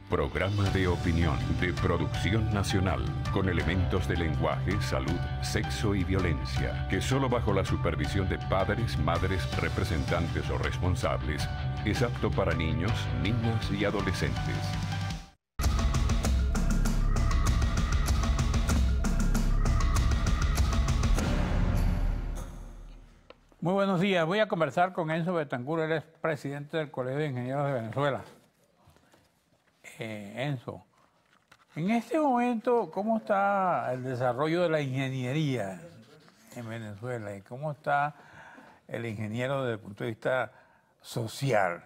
Programa de opinión de producción nacional con elementos de lenguaje, salud, sexo y violencia, que solo bajo la supervisión de padres, madres, representantes o responsables es apto para niños, niñas y adolescentes. Muy buenos días. Voy a conversar con Enzo Betancur, él es presidente del Colegio de Ingenieros de Venezuela. Enzo, en este momento, ¿cómo está el desarrollo de la ingeniería en Venezuela? ¿Y cómo está el ingeniero desde el punto de vista social?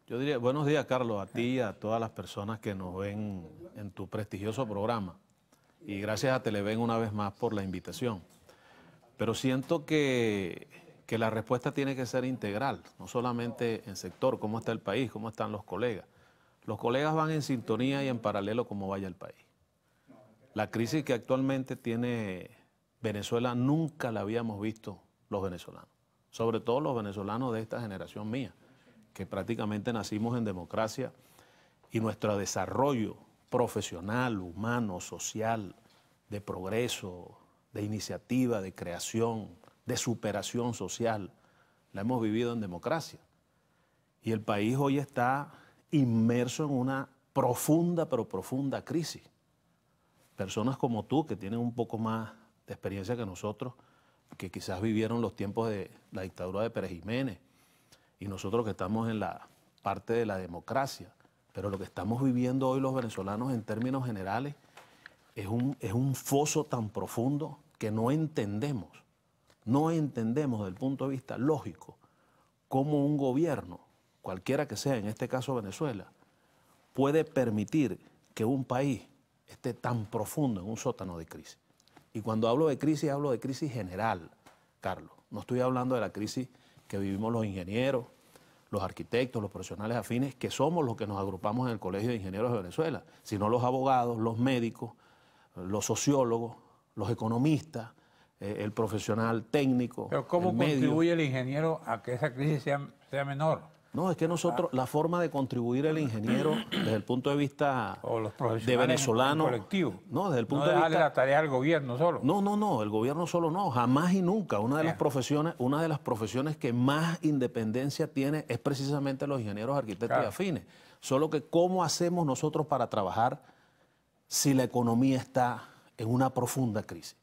Yo diría, buenos días, Carlos, a ti y a todas las personas que nos ven en tu prestigioso programa. Y gracias a Televen una vez más por la invitación. Pero siento que la respuesta tiene que ser integral, no solamente en sector, cómo está el país, cómo están los colegas. Los colegas van en sintonía y en paralelo como vaya el país. La crisis que actualmente tiene Venezuela nunca la habíamos visto los venezolanos, sobre todo los venezolanos de esta generación mía, que prácticamente nacimos en democracia y nuestro desarrollo profesional, humano, social, de progreso, de iniciativa, de creación, de superación social, la hemos vivido en democracia. Y el país hoy está inmerso en una profunda, pero profunda crisis. Personas como tú, que tienen un poco más de experiencia que nosotros, que quizás vivieron los tiempos de la dictadura de Pérez Jiménez, y nosotros que estamos en la parte de la democracia, pero lo que estamos viviendo hoy los venezolanos en términos generales es un foso tan profundo que no entendemos desde el punto de vista lógico cómo un gobierno, cualquiera que sea, en este caso Venezuela, puede permitir que un país esté tan profundo en un sótano de crisis. Y cuando hablo de crisis general, Carlos. No estoy hablando de la crisis que vivimos los ingenieros, los arquitectos, los profesionales afines, que somos los que nos agrupamos en el Colegio de Ingenieros de Venezuela, sino los abogados, los médicos, los sociólogos, los economistas, el profesional técnico. Pero ¿cómo contribuye el ingeniero a que esa crisis sea menor? No, es que nosotros, la forma de contribuir el ingeniero desde el punto de vista de venezolano, colectivo. No, desde el punto de vista, la tarea al gobierno solo. No, el gobierno solo no, jamás y nunca. Una de las profesiones que más independencia tiene es precisamente los ingenieros, arquitectos y afines. Solo que ¿cómo hacemos nosotros para trabajar si la economía está en una profunda crisis?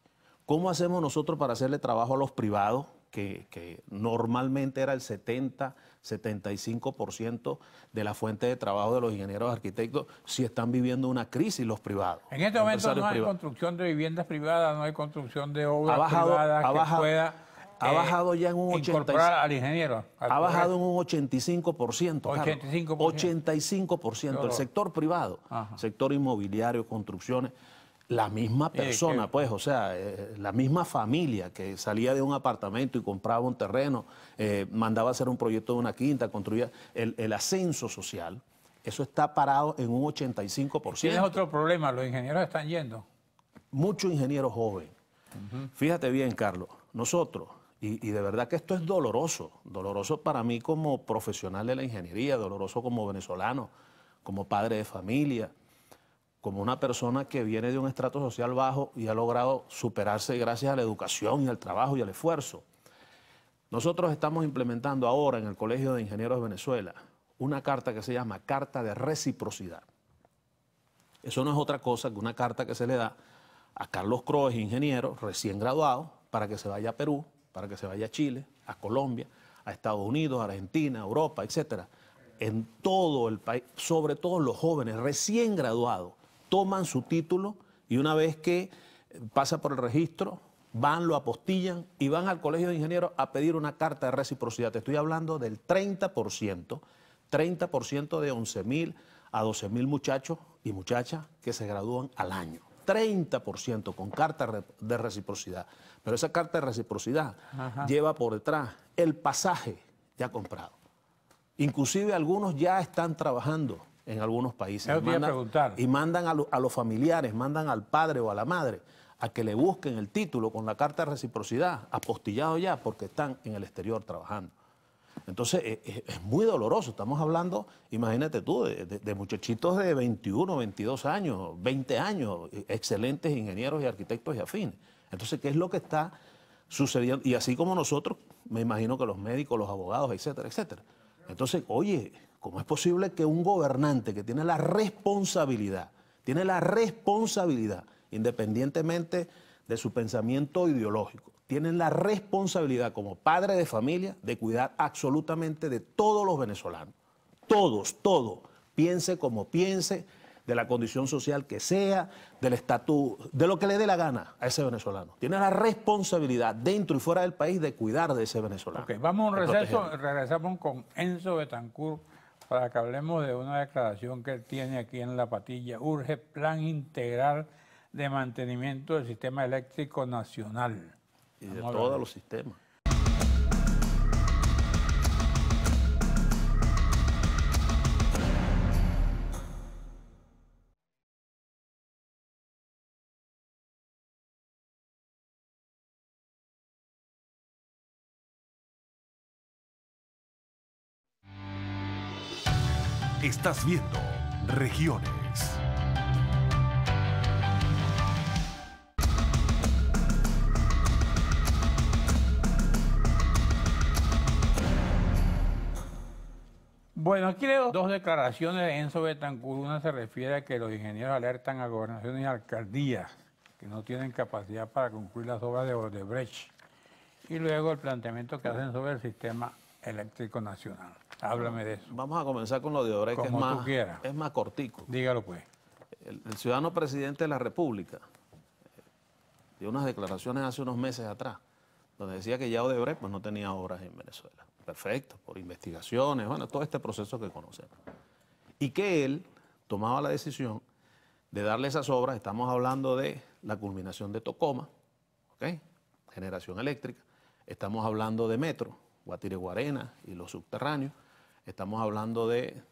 ¿Cómo hacemos nosotros para hacerle trabajo a los privados, que normalmente era el 70-75% de la fuente de trabajo de los ingenieros arquitectos, si están viviendo una crisis los privados? En este momento no hay construcción de viviendas privadas, no hay construcción de obras privadas que pueda ha bajado ya en un 85%. Incorporar al ingeniero. Ha bajado en un 85%. 85%. 85%. El sector privado, sector inmobiliario, construcciones. La misma persona, pues, o sea, la misma familia que salía de un apartamento y compraba un terreno, mandaba a hacer un proyecto de una quinta, construía el ascenso social, eso está parado en un 85%. Tienes otro problema, los ingenieros están yendo. Muchos ingenieros jóvenes. Fíjate bien, Carlos, nosotros, y de verdad que esto es doloroso para mí como profesional de la ingeniería, doloroso como venezolano, como padre de familia, como una persona que viene de un estrato social bajo y ha logrado superarse gracias a la educación y al trabajo y al esfuerzo. Nosotros estamos implementando ahora en el Colegio de Ingenieros de Venezuela una carta que se llama Carta de Reciprocidad. Eso no es otra cosa que una carta que se le da a Carlos Croes, ingeniero, recién graduado, para que se vaya a Perú, para que se vaya a Chile, a Colombia, a Estados Unidos, a Argentina, a Europa, etcétera. En todo el país, sobre todo los jóvenes recién graduados, toman su título y una vez que pasa por el registro, van, lo apostillan y van al Colegio de Ingenieros a pedir una carta de reciprocidad. Te estoy hablando del 30% de 11.000 a 12.000 muchachos y muchachas que se gradúan al año. 30% con carta de reciprocidad. Pero esa carta de reciprocidad lleva por detrás el pasaje ya comprado. Inclusive algunos ya están trabajando en algunos países y mandan a los familiares, mandan al padre o a la madre a que le busquen el título con la carta de reciprocidad, apostillado ya porque están en el exterior trabajando. Entonces, es muy doloroso. Estamos hablando, imagínate tú, de muchachitos de 21, 22 años, 20 años, excelentes ingenieros y arquitectos y afines. Entonces, ¿qué es lo que está sucediendo? Y así como nosotros, me imagino que los médicos, los abogados, etcétera, etcétera. Entonces, oye, ¿cómo es posible que un gobernante que tiene la responsabilidad, independientemente de su pensamiento ideológico, tiene la responsabilidad como padre de familia de cuidar absolutamente de todos los venezolanos? Todos, piense como piense, de la condición social que sea, del estatus, de lo que le dé la gana a ese venezolano. Tiene la responsabilidad dentro y fuera del país de cuidar de ese venezolano. Ok, vamos a un receso, regresamos con Enzo Betancourt para que hablemos de una declaración que él tiene aquí en La Patilla. Urge plan integral de mantenimiento del sistema eléctrico nacional. Y de todos los sistemas. Estás viendo Regiones. Bueno, aquí leo dos declaraciones de Enzo Betancourt. Una se refiere a que los ingenieros alertan a gobernaciones y alcaldías que no tienen capacidad para concluir las obras de Odebrecht. Y luego el planteamiento que hacen sobre el sistema eléctrico nacional. Háblame de eso. Vamos a comenzar con lo de Odebrecht, que es más cortico. Dígalo pues. El ciudadano presidente de la República dio unas declaraciones hace unos meses atrás, donde decía que ya Odebrecht pues, no tenía obras en Venezuela. Perfecto, por investigaciones, bueno, todo este proceso que conocemos. Y que él tomaba la decisión de darle esas obras. Estamos hablando de la culminación de Tocoma, ¿ok? Generación eléctrica. Estamos hablando de Metro, Guatire-Guarena y los subterráneos. Estamos hablando de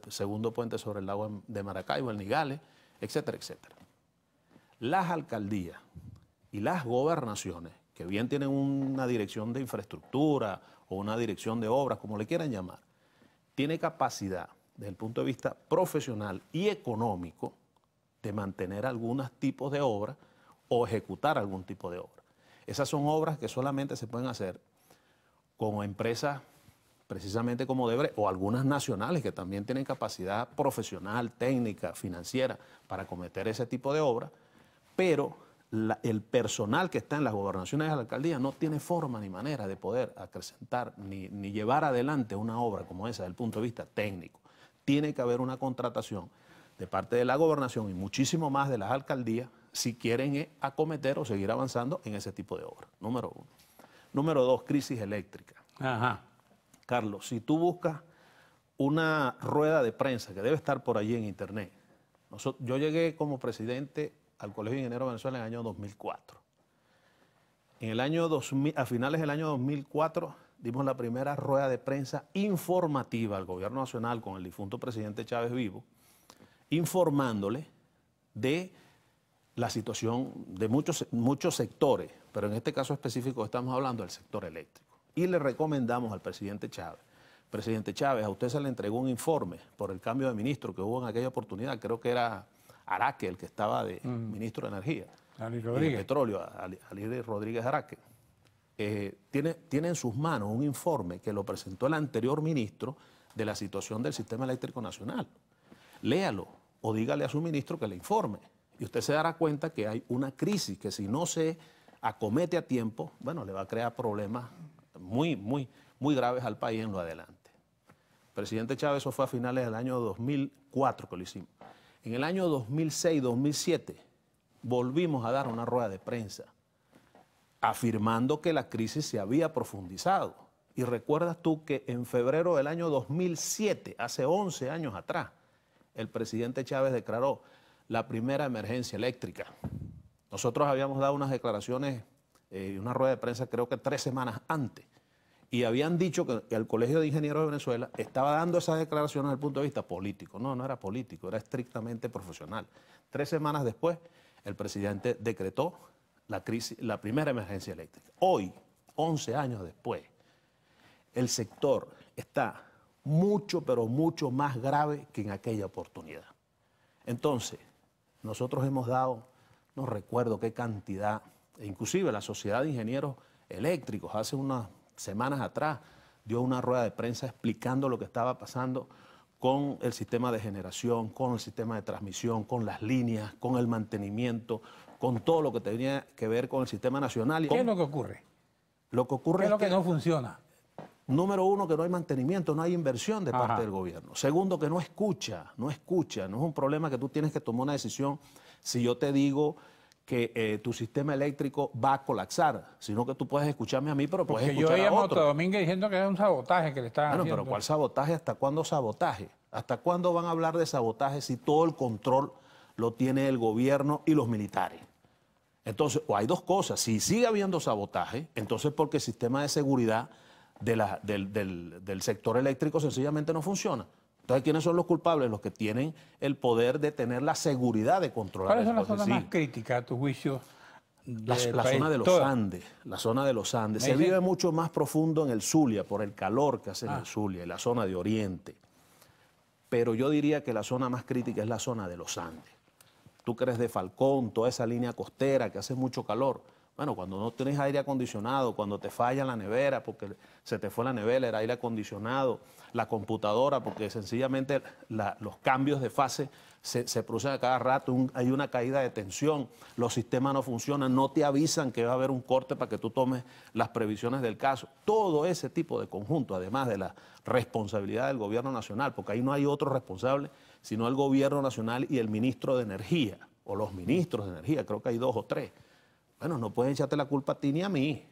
segundo puente sobre el lago de Maracaibo, el Nigales, etcétera, etcétera. Las alcaldías y las gobernaciones, que bien tienen una dirección de infraestructura o una dirección de obras, como le quieran llamar, tiene capacidad, desde el punto de vista profesional y económico, de mantener algunos tipos de obras o ejecutar algún tipo de obra. Esas son obras que solamente se pueden hacer como empresas, precisamente como Odebrecht, o algunas nacionales que también tienen capacidad profesional, técnica, financiera para cometer ese tipo de obras, pero el personal que está en las gobernaciones y las alcaldías no tiene forma ni manera de poder acrecentar ni llevar adelante una obra como esa desde el punto de vista técnico. Tiene que haber una contratación de parte de la gobernación y muchísimo más de las alcaldías si quieren acometer o seguir avanzando en ese tipo de obras. Número uno. Número dos, crisis eléctrica. Ajá. Carlos, si tú buscas una rueda de prensa que debe estar por allí en internet, yo llegué como presidente al Colegio de Ingenieros de Venezuela en el año 2004. En el año 2000, a finales del año 2004 dimos la primera rueda de prensa informativa al gobierno nacional con el difunto presidente Chávez vivo, informándole de la situación de muchos sectores, pero en este caso específico estamos hablando del sector eléctrico. Y le recomendamos al presidente Chávez, a usted se le entregó un informe por el cambio de ministro que hubo en aquella oportunidad, creo que era Araque, el que estaba de ministro de Energía. Ali Y Rodríguez. de Petróleo, Ali Rodríguez Araque. Tiene en sus manos un informe que lo presentó el anterior ministro de la situación del sistema eléctrico nacional. Léalo o dígale a su ministro que le informe. Y usted se dará cuenta que hay una crisis que si no se acomete a tiempo, bueno, le va a crear problemas muy graves al país en lo adelante. Presidente Chávez, eso fue a finales del año 2004 que lo hicimos. En el año 2006, 2007, volvimos a dar una rueda de prensa afirmando que la crisis se había profundizado. Y recuerdas tú que en febrero del año 2007, hace 11 años atrás, el presidente Chávez declaró la primera emergencia eléctrica. Nosotros habíamos dado unas declaraciones, una rueda de prensa creo que 3 semanas antes, y habían dicho que el Colegio de Ingenieros de Venezuela estaba dando esas declaraciones desde el punto de vista político. No, no era político, era estrictamente profesional. 3 semanas después, el presidente decretó la primera emergencia eléctrica. Hoy, 11 años después, el sector está mucho, pero mucho más grave que en aquella oportunidad. Entonces, nosotros hemos dado, no recuerdo qué cantidad, inclusive la Sociedad de Ingenieros Eléctricos hace unas semanas atrás dio una rueda de prensa explicando lo que estaba pasando con el sistema de generación, con el sistema de transmisión, con las líneas, con el mantenimiento, con todo lo que tenía que ver con el sistema nacional. ¿Qué es lo que ocurre? Lo que ocurre ¿Qué es lo que no funciona? Número uno, que no hay mantenimiento, no hay inversión de parte del gobierno. Segundo, que no escucha. No es un problema que tú tienes que tomar una decisión si yo te digo que tu sistema eléctrico va a colapsar, sino que tú puedes escucharme a mí, pero puedes escuchar a otro. Yo oí a Moto Domínguez diciendo que era un sabotaje que le estaban haciendo. Bueno, pero ¿cuál sabotaje? ¿Hasta cuándo sabotaje? ¿Hasta cuándo van a hablar de sabotaje si todo el control lo tiene el gobierno y los militares? Entonces, o hay dos cosas. Si sigue habiendo sabotaje, entonces porque el sistema de seguridad del sector eléctrico sencillamente no funciona. Entonces, ¿quiénes son los culpables? Los que tienen el poder de tener la seguridad de controlar. ¿Cuáles son las zonas más críticas, a tu juicio? La zona de los Andes. La zona de los Andes. Se vive mucho más profundo en el Zulia, por el calor que hace en el Zulia, y la zona de Oriente. Pero yo diría que la zona más crítica es la zona de los Andes. Tú que eres de Falcón, toda esa línea costera que hace mucho calor. Bueno, cuando no tienes aire acondicionado, cuando te falla la nevera porque se te fue la nevera, el aire acondicionado, la computadora, porque sencillamente los cambios de fase se producen a cada rato, hay una caída de tensión, los sistemas no funcionan, no te avisan que va a haber un corte para que tú tomes las previsiones del caso. Todo ese tipo de conjunto, además de la responsabilidad del gobierno nacional, porque ahí no hay otro responsable, sino el gobierno nacional y el ministro de Energía, o los ministros de Energía, creo que hay 2 o 3. Bueno, no puedes echarte la culpa a ti ni a mí,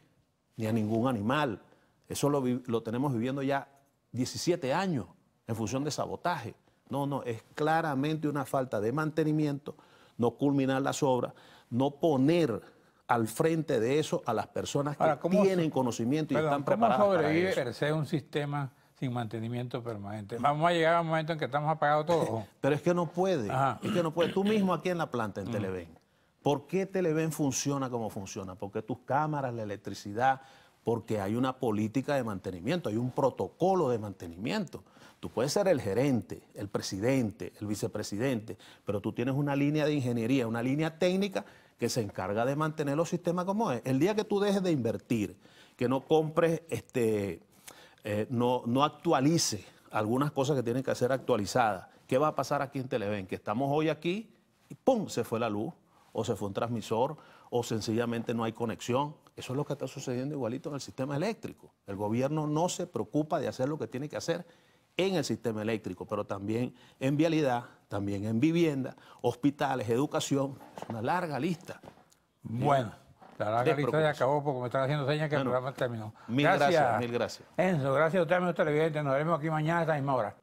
ni a ningún animal. Eso lo tenemos viviendo ya 17 años en función de sabotaje. No, es claramente una falta de mantenimiento, no culminar las obras, no poner al frente de eso a las personas que tienen conocimiento y están preparadas para eso. ¿Cómo sobrevive per se un sistema sin mantenimiento permanente? Vamos a llegar a un momento en que estamos apagados todos. Pero es que no puede, es que no puede. Tú mismo aquí en la planta, en Televen, ¿por qué Televen funciona como funciona? Porque tus cámaras, la electricidad, porque hay una política de mantenimiento, hay un protocolo de mantenimiento. Tú puedes ser el gerente, el presidente, el vicepresidente, pero tú tienes una línea de ingeniería, una línea técnica que se encarga de mantener los sistemas como es. El día que tú dejes de invertir, que no compres, no actualices algunas cosas que tienen que ser actualizadas, ¿qué va a pasar aquí en Televen? Que estamos hoy aquí y ¡pum!, se fue la luz, o se fue un transmisor, o sencillamente no hay conexión. Eso es lo que está sucediendo igualito en el sistema eléctrico. El gobierno no se preocupa de hacer lo que tiene que hacer en el sistema eléctrico, pero también en vialidad, también en vivienda, hospitales, educación. Es una larga lista. Bueno, la larga lista ya acabó porque me están haciendo señas que el programa terminó. Mil gracias, mil gracias. Enzo, gracias a usted, amigos televidentes. Nos veremos aquí mañana a esta misma hora.